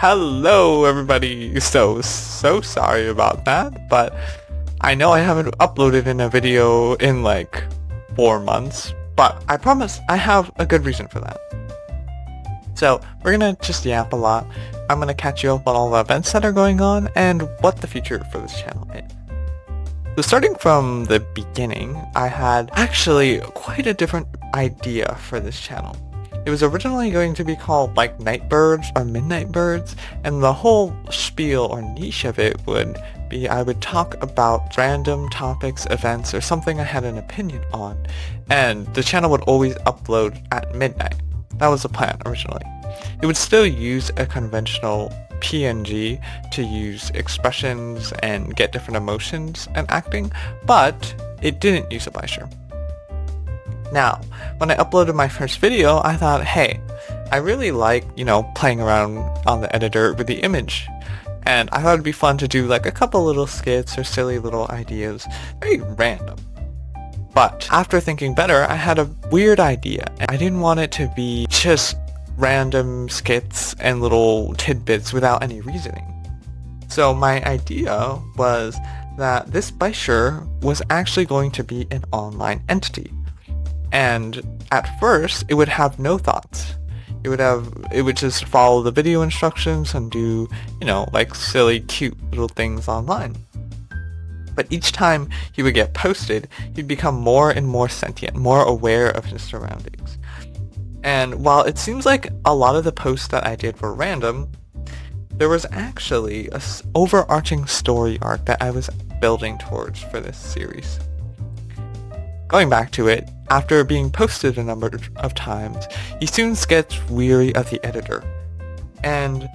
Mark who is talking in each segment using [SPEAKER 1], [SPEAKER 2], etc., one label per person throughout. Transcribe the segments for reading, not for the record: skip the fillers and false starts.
[SPEAKER 1] Hello everybody! So sorry about that, but I know I haven't uploaded in a video in like 4 months, but I promise I have a good reason for that. So we're gonna just yap a lot. I'm gonna catch you up on all the events that are going on and what the future for this channel is. So starting from the beginning, I had actually quite a different idea for this channel. It was originally going to be called like Nightbirds or Midnight Birds, and the whole spiel or niche of it would be I would talk about random topics, events, or something I had an opinion on, and the channel would always upload at midnight. That was the plan originally. It would still use a conventional PNG to use expressions and get different emotions and acting, but it didn't use a Bisher. Now, when I uploaded my first video, I thought, hey, I really like, playing around on the editor with the image. And I thought it'd be fun to do like a couple little skits or silly little ideas, very random. But after thinking better, I had a weird idea. I didn't want it to be just random skits and little tidbits without any reasoning. So my idea was that this Bisher was actually going to be an online entity. And at first, it would have no thoughts. It would just follow the video instructions and do, like silly, cute little things online. But each time he would get posted, he'd become more and more sentient, more aware of his surroundings. And while it seems like a lot of the posts that I did were random, there was actually an overarching story arc that I was building towards for this series. Going back to it, after being posted a number of times, he soon gets weary of the editor, and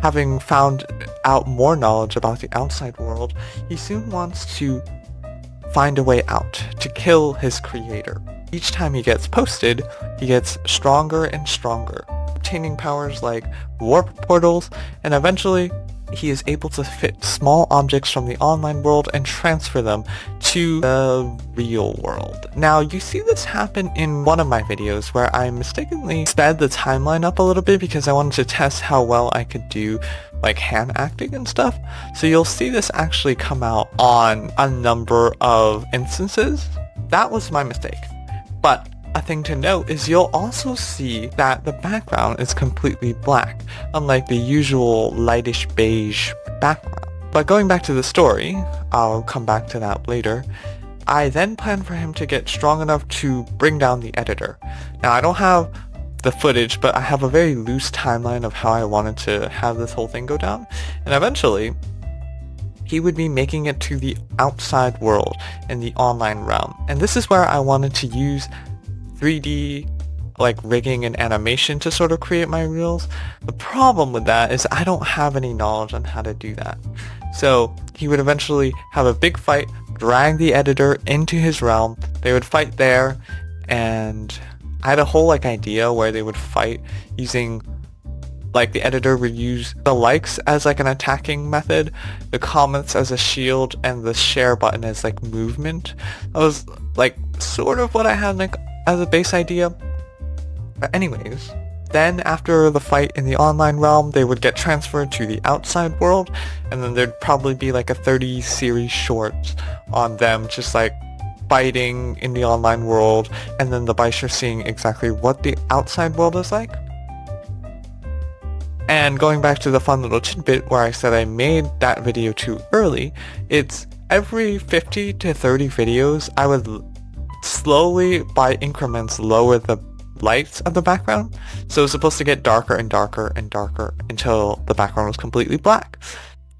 [SPEAKER 1] having found out more knowledge about the outside world, he soon wants to find a way out, to kill his creator. Each time he gets posted, he gets stronger and stronger, obtaining powers like warp portals, and eventually he is able to fit small objects from the online world and transfer them to the real world. Now, you see this happen in one of my videos where I mistakenly sped the timeline up a little bit because I wanted to test how well I could do like hand acting and stuff. So you'll see this actually come out on a number of instances. That was my mistake. But a thing to note is you'll also see that the background is completely black, unlike the usual lightish beige background. But going back to the story, I'll come back to that later, I then planned for him to get strong enough to bring down the editor. Now, I don't have the footage, but I have a very loose timeline of how I wanted to have this whole thing go down, and eventually he would be making it to the outside world in the online realm. And this is where I wanted to use 3D like rigging and animation to sort of create my reels. The problem with that is I don't have any knowledge on how to do that. So he would eventually have a big fight, drag the editor into his realm, they would fight there, and I had a whole idea where they would fight using the editor would use the likes as an attacking method, the comments as a shield, and the share button as movement. That was sort of what I had as a base idea. But anyways, then after the fight in the online realm, they would get transferred to the outside world, and then there'd probably be a 30 series short on them just fighting in the online world, and then the Bisher seeing exactly what the outside world is like. And going back to the fun little tidbit where I said I made that video too early, it's every 50 to 30 videos I would slowly, by increments, lower the lights of the background. So it's supposed to get darker and darker and darker until the background was completely black.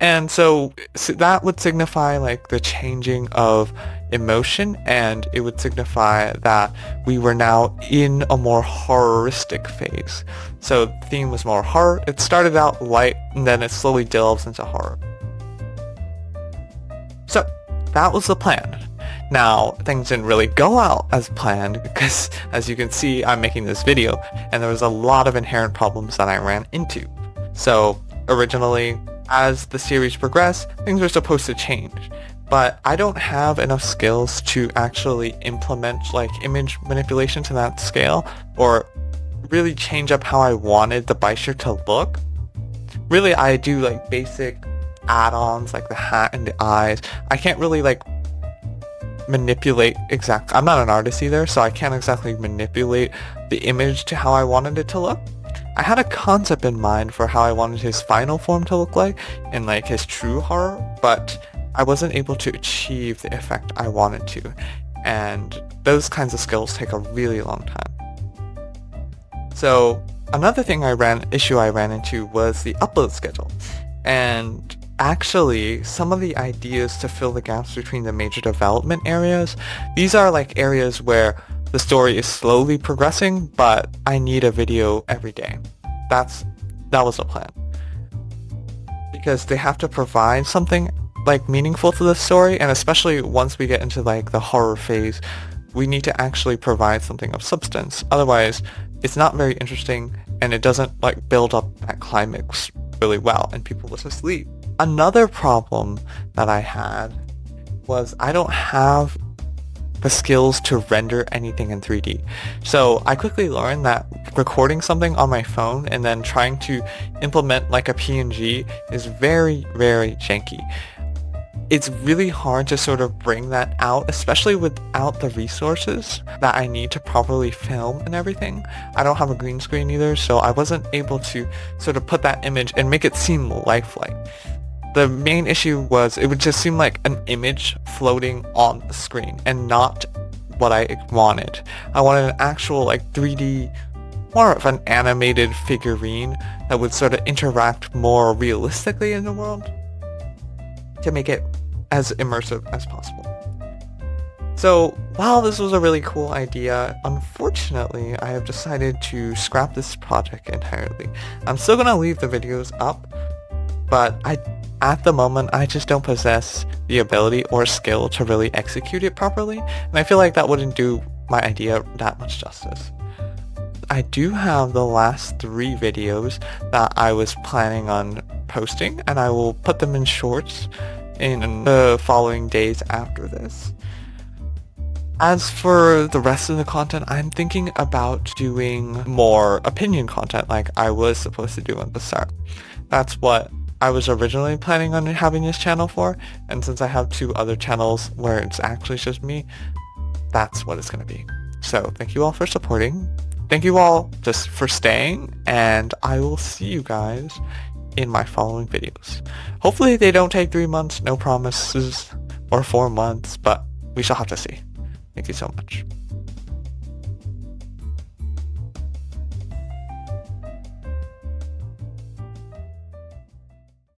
[SPEAKER 1] And so that would signify the changing of emotion, and it would signify that we were now in a more horroristic phase. So the theme was more horror. It started out light, and then it slowly delves into horror. So that was the plan. Now, things didn't really go out as planned because, as you can see, I'm making this video, and there was a lot of inherent problems that I ran into. So originally, as the series progressed, things were supposed to change, but I don't have enough skills to actually implement image manipulation to that scale, or really change up how I wanted the Bisher to look. really I do like basic add-ons like the hat and the eyes. I can't really like manipulate I'm not an artist either, so I can't exactly manipulate the image to how I wanted it to look. I had a concept in mind for how I wanted his final form to look like and like his true horror, but I wasn't able to achieve the effect I wanted to, and those kinds of skills take a really long time. So another issue I ran into was the upload schedule, and actually some of the ideas to fill the gaps between the major development areas, these are like areas where the story is slowly progressing, but I need a video every day. That was the plan. Because they have to provide something like meaningful to the story, and especially once we get into like the horror phase, we need to actually provide something of substance. Otherwise, it's not very interesting and it doesn't like build up that climax really well and people will just leave. Another problem that I had was I don't have the skills to render anything in 3D. So I quickly learned that recording something on my phone and then trying to implement like a PNG is very, very janky. It's really hard to sort of bring that out, especially without the resources that I need to properly film and everything. I don't have a green screen either, so I wasn't able to sort of put that image and make it seem lifelike. The main issue was it would just seem like an image floating on the screen and not what I wanted. I wanted an actual like 3D, more of an animated figurine that would sort of interact more realistically in the world to make it as immersive as possible. So while this was a really cool idea, unfortunately I have decided to scrap this project entirely. I'm still going to leave the videos up, but at the moment, I just don't possess the ability or skill to really execute it properly, and I feel like that wouldn't do my idea that much justice. I do have the last 3 videos that I was planning on posting, and I will put them in shorts in the following days after this. As for the rest of the content, I'm thinking about doing more opinion content like I was supposed to do at the start. That's what I was originally planning on having this channel for, and since I have 2 other channels where it's actually just me, that's what it's going to be. So thank you all for supporting, thank you all just for staying, and I will see you guys in my following videos. Hopefully they don't take 3 months, no promises, or 4 months, but we shall have to see. Thank you so much.